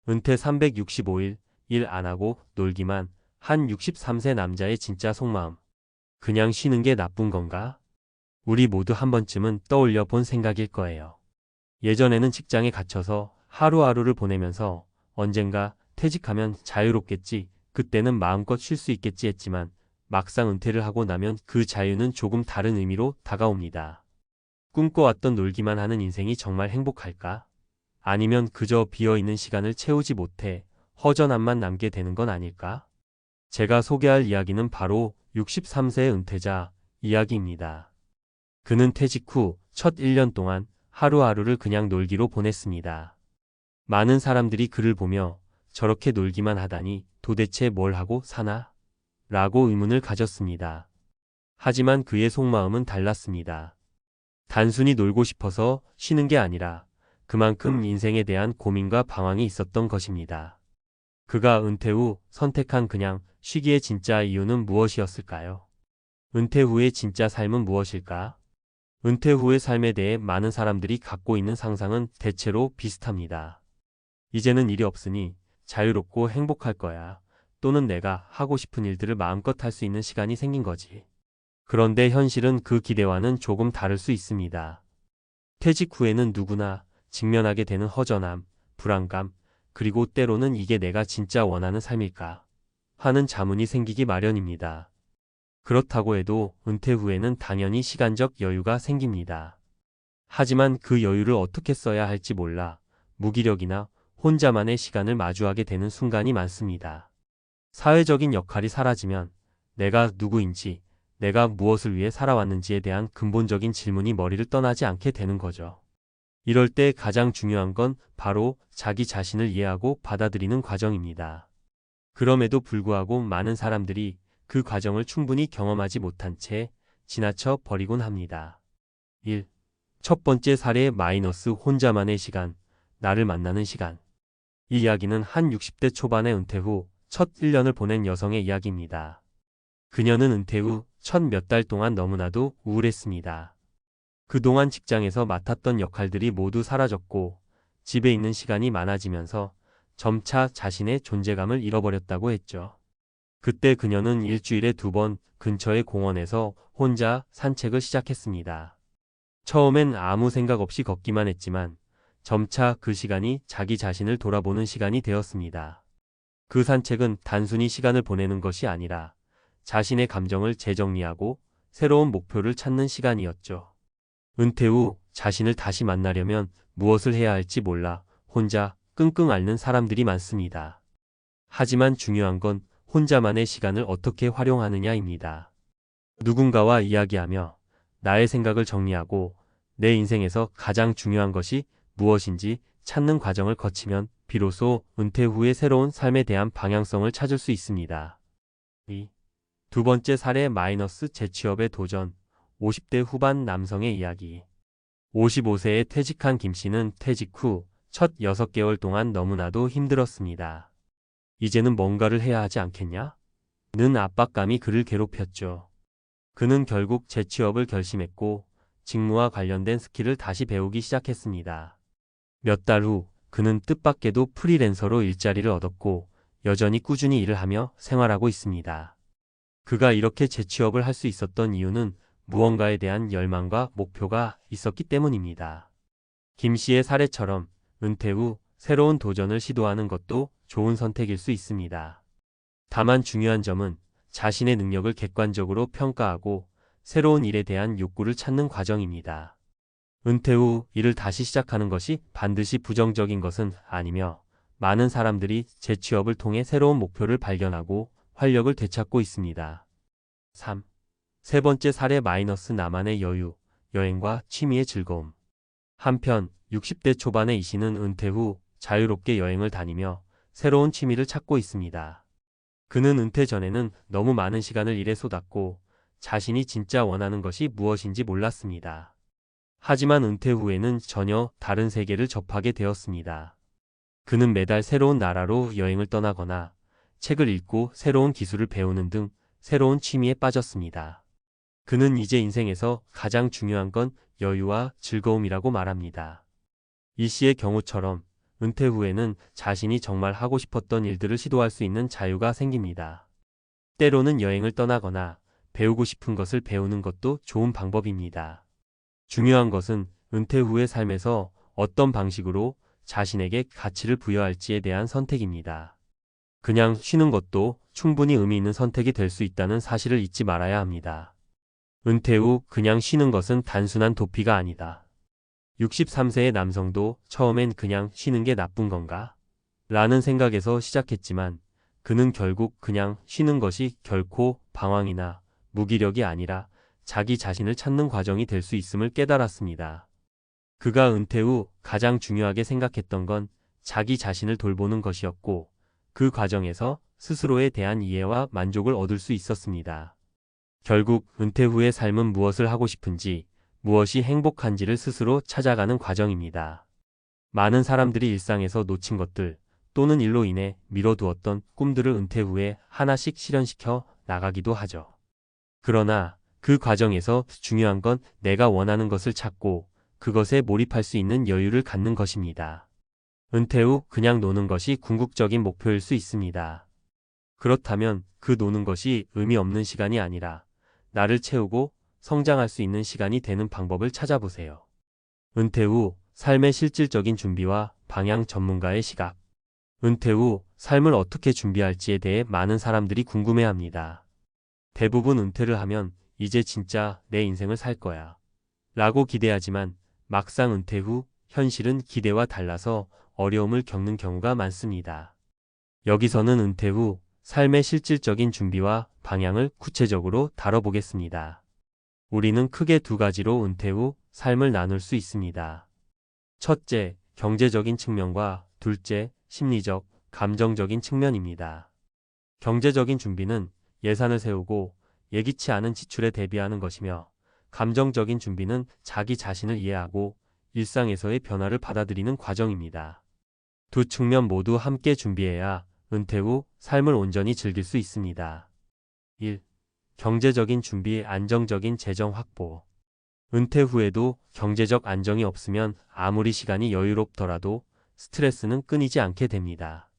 은퇴 365일, 일 안 하고 놀기만 한 63세 남자의 진짜 속마음. 그냥 쉬는 게 나쁜 건가? 우리 모두 한 번쯤은 떠올려 본 생각일 거예요. 예전에는 직장에 갇혀서 하루하루를 보내면서 언젠가 퇴직하면 자유롭겠지, 그때는 마음껏 쉴 수 있겠지 했지만 막상 은퇴를 하고 나면 그 자유는 조금 다른 의미로 다가옵니다. 꿈꿔왔던 놀기만 하는 인생이 정말 행복할까? 아니면 그저 비어있는 시간을 채우지 못해 허전함만 남게 되는 건 아닐까? 제가 소개할 이야기는 바로 63세의 은퇴자 이야기입니다. 그는 퇴직 후 첫 1년 동안 하루하루를 그냥 놀기로 보냈습니다. 많은 사람들이 그를 보며 저렇게 놀기만 하다니 도대체 뭘 하고 사나? 라고 의문을 가졌습니다. 하지만 그의 속마음은 달랐습니다. 단순히 놀고 싶어서 쉬는 게 아니라 그만큼 인생에 대한 고민과 방황이 있었던 것입니다. 그가 은퇴 후 선택한 그냥 쉬기의 진짜 이유는 무엇이었을까요? 은퇴 후의 진짜 삶은 무엇일까? 은퇴 후의 삶에 대해 많은 사람들이 갖고 있는 상상은 대체로 비슷합니다. 이제는 일이 없으니 자유롭고 행복할 거야. 또는 내가 하고 싶은 일들을 마음껏 할 수 있는 시간이 생긴 거지. 그런데 현실은 그 기대와는 조금 다를 수 있습니다. 퇴직 후에는 누구나 직면하게 되는 허전함, 불안감, 그리고 때로는 이게 내가 진짜 원하는 삶일까 하는 자문이 생기기 마련입니다. 그렇다고 해도 은퇴 후에는 당연히 시간적 여유가 생깁니다. 하지만 그 여유를 어떻게 써야 할지 몰라 무기력이나 혼자만의 시간을 마주하게 되는 순간이 많습니다. 사회적인 역할이 사라지면 내가 누구인지, 내가 무엇을 위해 살아왔는지에 대한 근본적인 질문이 머리를 떠나지 않게 되는 거죠. 이럴 때 가장 중요한 건 바로 자기 자신을 이해하고 받아들이는 과정입니다. 그럼에도 불구하고 많은 사람들이 그 과정을 충분히 경험하지 못한 채 지나쳐 버리곤 합니다. 1. 첫 번째 사례 마이너스 혼자만의 시간, 나를 만나는 시간. 이 이야기는 한 60대 초반의 은퇴 후 첫 1년을 보낸 여성의 이야기입니다. 그녀는 은퇴 후 첫 몇 달 동안 너무나도 우울했습니다. 그동안 직장에서 맡았던 역할들이 모두 사라졌고 집에 있는 시간이 많아지면서 점차 자신의 존재감을 잃어버렸다고 했죠. 그때 그녀는 일주일에 2번 근처의 공원에서 혼자 산책을 시작했습니다. 처음엔 아무 생각 없이 걷기만 했지만 점차 그 시간이 자기 자신을 돌아보는 시간이 되었습니다. 그 산책은 단순히 시간을 보내는 것이 아니라 자신의 감정을 재정리하고 새로운 목표를 찾는 시간이었죠. 은퇴 후 자신을 다시 만나려면 무엇을 해야 할지 몰라 혼자 끙끙 앓는 사람들이 많습니다. 하지만 중요한 건 혼자만의 시간을 어떻게 활용하느냐입니다. 누군가와 이야기하며 나의 생각을 정리하고 내 인생에서 가장 중요한 것이 무엇인지 찾는 과정을 거치면 비로소 은퇴 후의 새로운 삶에 대한 방향성을 찾을 수 있습니다. 2. 두 번째 사례 마이너스 재취업의 도전, 50대 후반 남성의 이야기. 55세에 퇴직한 김 씨는 퇴직 후 첫 6개월 동안 너무나도 힘들었습니다. 이제는 뭔가를 해야 하지 않겠냐? 는 압박감이 그를 괴롭혔죠. 그는 결국 재취업을 결심했고 직무와 관련된 스킬을 다시 배우기 시작했습니다. 몇 달 후 그는 뜻밖에도 프리랜서로 일자리를 얻었고 여전히 꾸준히 일을 하며 생활하고 있습니다. 그가 이렇게 재취업을 할 수 있었던 이유는 무언가에 대한 열망과 목표가 있었기 때문입니다. 김 씨의 사례처럼 은퇴 후 새로운 도전을 시도하는 것도 좋은 선택일 수 있습니다. 다만 중요한 점은 자신의 능력을 객관적으로 평가하고 새로운 일에 대한 욕구를 찾는 과정입니다. 은퇴 후 일을 다시 시작하는 것이 반드시 부정적인 것은 아니며 많은 사람들이 재취업을 통해 새로운 목표를 발견하고 활력을 되찾고 있습니다. 3. 세 번째 사례 마이너스 나만의 여유, 여행과 취미의 즐거움. 한편 60대 초반의 이 씨는 은퇴 후 자유롭게 여행을 다니며 새로운 취미를 찾고 있습니다. 그는 은퇴 전에는 너무 많은 시간을 일에 쏟았고 자신이 진짜 원하는 것이 무엇인지 몰랐습니다. 하지만 은퇴 후에는 전혀 다른 세계를 접하게 되었습니다. 그는 매달 새로운 나라로 여행을 떠나거나 책을 읽고 새로운 기술을 배우는 등 새로운 취미에 빠졌습니다. 그는 이제 인생에서 가장 중요한 건 여유와 즐거움이라고 말합니다. 이 씨의 경우처럼 은퇴 후에는 자신이 정말 하고 싶었던 일들을 시도할 수 있는 자유가 생깁니다. 때로는 여행을 떠나거나 배우고 싶은 것을 배우는 것도 좋은 방법입니다. 중요한 것은 은퇴 후의 삶에서 어떤 방식으로 자신에게 가치를 부여할지에 대한 선택입니다. 그냥 쉬는 것도 충분히 의미 있는 선택이 될 수 있다는 사실을 잊지 말아야 합니다. 은퇴 후 그냥 쉬는 것은 단순한 도피가 아니다. 63세의 남성도 처음엔 그냥 쉬는 게 나쁜 건가? 라는 생각에서 시작했지만 그는 결국 그냥 쉬는 것이 결코 방황이나 무기력이 아니라 자기 자신을 찾는 과정이 될 수 있음을 깨달았습니다. 그가 은퇴 후 가장 중요하게 생각했던 건 자기 자신을 돌보는 것이었고 그 과정에서 스스로에 대한 이해와 만족을 얻을 수 있었습니다. 결국 은퇴 후의 삶은 무엇을 하고 싶은지, 무엇이 행복한지를 스스로 찾아가는 과정입니다. 많은 사람들이 일상에서 놓친 것들 또는 일로 인해 미뤄두었던 꿈들을 은퇴 후에 하나씩 실현시켜 나가기도 하죠. 그러나 그 과정에서 중요한 건 내가 원하는 것을 찾고 그것에 몰입할 수 있는 여유를 갖는 것입니다. 은퇴 후 그냥 노는 것이 궁극적인 목표일 수 있습니다. 그렇다면 그 노는 것이 의미 없는 시간이 아니라 나를 채우고 성장할 수 있는 시간이 되는 방법을 찾아보세요. 은퇴 후 삶의 실질적인 준비와 방향 전문가의 시각. 은퇴 후 삶을 어떻게 준비할지에 대해 많은 사람들이 궁금해합니다. 대부분 은퇴를 하면 이제 진짜 내 인생을 살 거야 라고 기대하지만 막상 은퇴 후 현실은 기대와 달라서 어려움을 겪는 경우가 많습니다. 여기서는 은퇴 후 삶의 실질적인 준비와 방향을 구체적으로 다뤄보겠습니다. 우리는 크게 두 가지로 은퇴 후 삶을 나눌 수 있습니다. 첫째, 경제적인 측면과 둘째, 심리적, 감정적인 측면입니다. 경제적인 준비는 예산을 세우고 예기치 않은 지출에 대비하는 것이며 감정적인 준비는 자기 자신을 이해하고 일상에서의 변화를 받아들이는 과정입니다. 두 측면 모두 함께 준비해야 은퇴 후 삶을 온전히 즐길 수 있습니다. 1. 경제적인 준비, 안정적인 재정 확보. 은퇴 후에도 경제적 안정이 없으면 아무리 시간이 여유롭더라도 스트레스는 끊이지 않게 됩니다.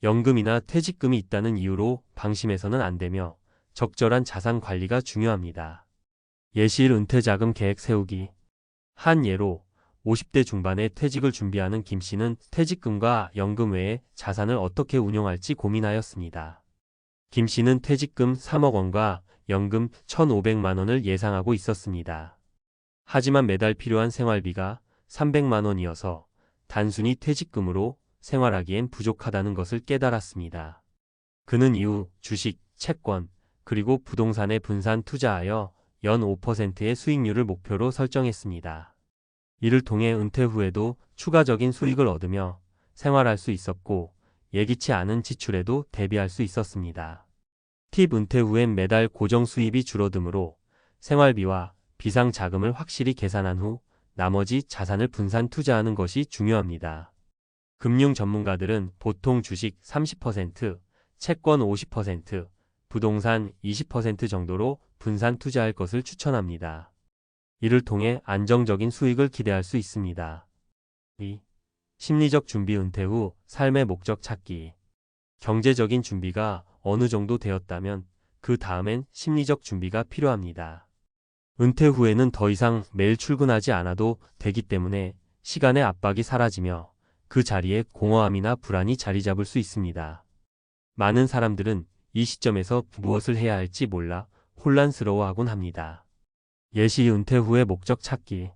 연금이나 퇴직금이 있다는 이유로 방심해서는 안 되며 적절한 자산 관리가 중요합니다. 예시일 은퇴 자금 계획 세우기. 한 예로 50대 중반에 퇴직을 준비하는 김 씨는 퇴직금과 연금 외에 자산을 어떻게 운용할지 고민하였습니다. 김 씨는 퇴직금 3억 원과 연금 1,500만 원을 예상하고 있었습니다. 하지만 매달 필요한 생활비가 300만 원이어서 단순히 퇴직금으로 생활하기엔 부족하다는 것을 깨달았습니다. 그는 이후 주식, 채권, 그리고 부동산에 분산 투자하여 연 5%의 수익률을 목표로 설정했습니다. 이를 통해 은퇴 후에도 추가적인 수익을 얻으며 생활할 수 있었고 예기치 않은 지출에도 대비할 수 있었습니다. 팁: 은퇴 후엔 매달 고정 수입이 줄어드므로 생활비와 비상자금을 확실히 계산한 후 나머지 자산을 분산 투자하는 것이 중요합니다. 금융 전문가들은 보통 주식 30%, 채권 50%, 부동산 20% 정도로 분산 투자할 것을 추천합니다. 이를 통해 안정적인 수익을 기대할 수 있습니다. 2. 심리적 준비. 은퇴 후 삶의 목적 찾기. 경제적인 준비가 어느 정도 되었다면 그 다음엔 심리적 준비가 필요합니다. 은퇴 후에는 더 이상 매일 출근하지 않아도 되기 때문에 시간의 압박이 사라지며 그 자리에 공허함이나 불안이 자리 잡을 수 있습니다. 많은 사람들은 이 시점에서 무엇을 해야 할지 몰라 혼란스러워하곤 합니다. 예시: 은퇴 후의 목적 찾기.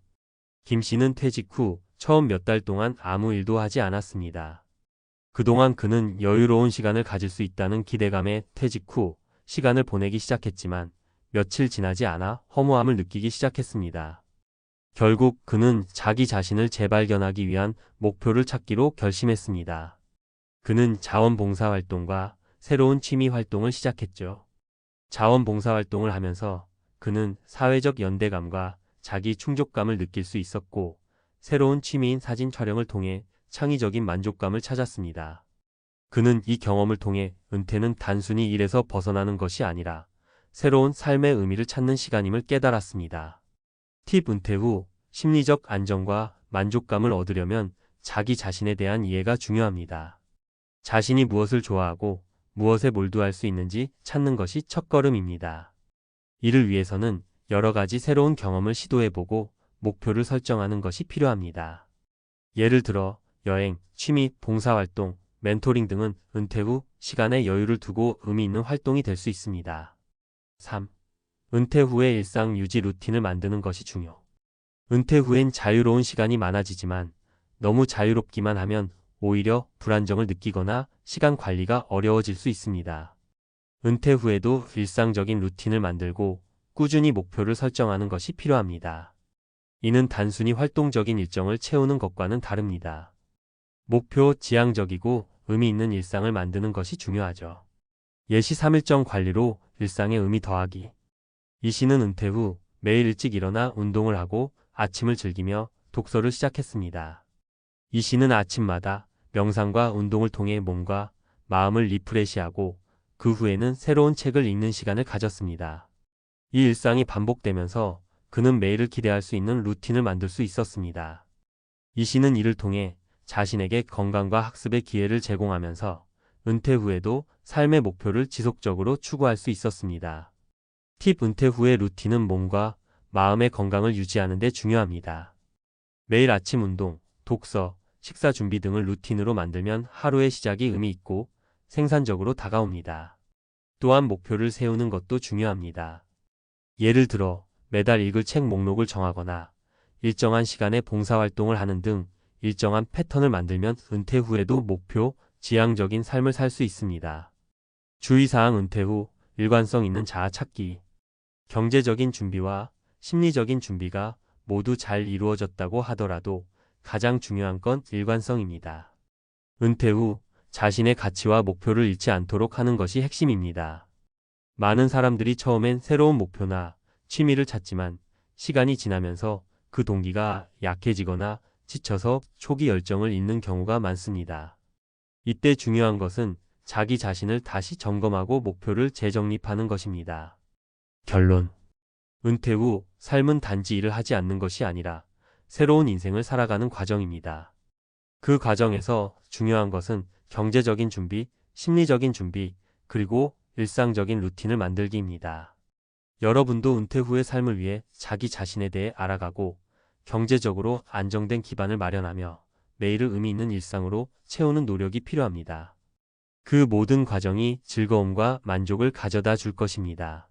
김 씨는 퇴직 후 처음 몇 달 동안 아무 일도 하지 않았습니다. 그동안 그는 여유로운 시간을 가질 수 있다는 기대감에 퇴직 후 시간을 보내기 시작했지만 며칠 지나지 않아 허무함을 느끼기 시작했습니다. 결국 그는 자기 자신을 재발견하기 위한 목표를 찾기로 결심했습니다. 그는 자원봉사활동과 새로운 취미 활동을 시작했죠. 자원봉사활동을 하면서 그는 사회적 연대감과 자기 충족감을 느낄 수 있었고 새로운 취미인 사진 촬영을 통해 창의적인 만족감을 찾았습니다. 그는 이 경험을 통해 은퇴는 단순히 일에서 벗어나는 것이 아니라 새로운 삶의 의미를 찾는 시간임을 깨달았습니다. 팁: 은퇴 후 심리적 안정과 만족감을 얻으려면 자기 자신에 대한 이해가 중요합니다. 자신이 무엇을 좋아하고 무엇에 몰두할 수 있는지 찾는 것이 첫걸음입니다. 이를 위해서는 여러 가지 새로운 경험을 시도해보고 목표를 설정하는 것이 필요합니다. 예를 들어 여행, 취미, 봉사활동, 멘토링 등은 은퇴 후 시간에 여유를 두고 의미 있는 활동이 될 수 있습니다. 3. 은퇴 후의 일상 유지 루틴을 만드는 것이 중요. 은퇴 후엔 자유로운 시간이 많아지지만 너무 자유롭기만 하면 오히려 불안정을 느끼거나 시간 관리가 어려워질 수 있습니다. 은퇴 후에도 일상적인 루틴을 만들고 꾸준히 목표를 설정하는 것이 필요합니다. 이는 단순히 활동적인 일정을 채우는 것과는 다릅니다. 목표 지향적이고 의미 있는 일상을 만드는 것이 중요하죠. 예시 3일정 관리로 일상에 의미 더하기. 이 씨는 은퇴 후 매일 일찍 일어나 운동을 하고 아침을 즐기며 독서를 시작했습니다. 이 씨는 아침마다 명상과 운동을 통해 몸과 마음을 리프레시하고 그 후에는 새로운 책을 읽는 시간을 가졌습니다. 이 일상이 반복되면서 그는 매일을 기대할 수 있는 루틴을 만들 수 있었습니다. 이 씨는 이를 통해 자신에게 건강과 학습의 기회를 제공하면서 은퇴 후에도 삶의 목표를 지속적으로 추구할 수 있었습니다. 팁: 은퇴 후의 루틴은 몸과 마음의 건강을 유지하는 데 중요합니다. 매일 아침 운동, 독서, 식사 준비 등을 루틴으로 만들면 하루의 시작이 의미 있고 생산적으로 다가옵니다. 또한 목표를 세우는 것도 중요합니다. 예를 들어 매달 읽을 책 목록을 정하거나 일정한 시간에 봉사활동을 하는 등 일정한 패턴을 만들면 은퇴 후에도 목표, 지향적인 삶을 살 수 있습니다. 주의사항: 은퇴 후 일관성 있는 자아 찾기. 경제적인 준비와 심리적인 준비가 모두 잘 이루어졌다고 하더라도 가장 중요한 건 일관성입니다. 은퇴 후 자신의 가치와 목표를 잃지 않도록 하는 것이 핵심입니다. 많은 사람들이 처음엔 새로운 목표나 취미를 찾지만 시간이 지나면서 그 동기가 약해지거나 지쳐서 초기 열정을 잃는 경우가 많습니다. 이때 중요한 것은 자기 자신을 다시 점검하고 목표를 재정립하는 것입니다. 결론: 은퇴 후 삶은 단지 일을 하지 않는 것이 아니라 새로운 인생을 살아가는 과정입니다. 그 과정에서 중요한 것은 경제적인 준비, 심리적인 준비, 그리고 일상적인 루틴을 만들기입니다. 여러분도 은퇴 후의 삶을 위해 자기 자신에 대해 알아가고 경제적으로 안정된 기반을 마련하며 매일을 의미 있는 일상으로 채우는 노력이 필요합니다. 그 모든 과정이 즐거움과 만족을 가져다 줄 것입니다.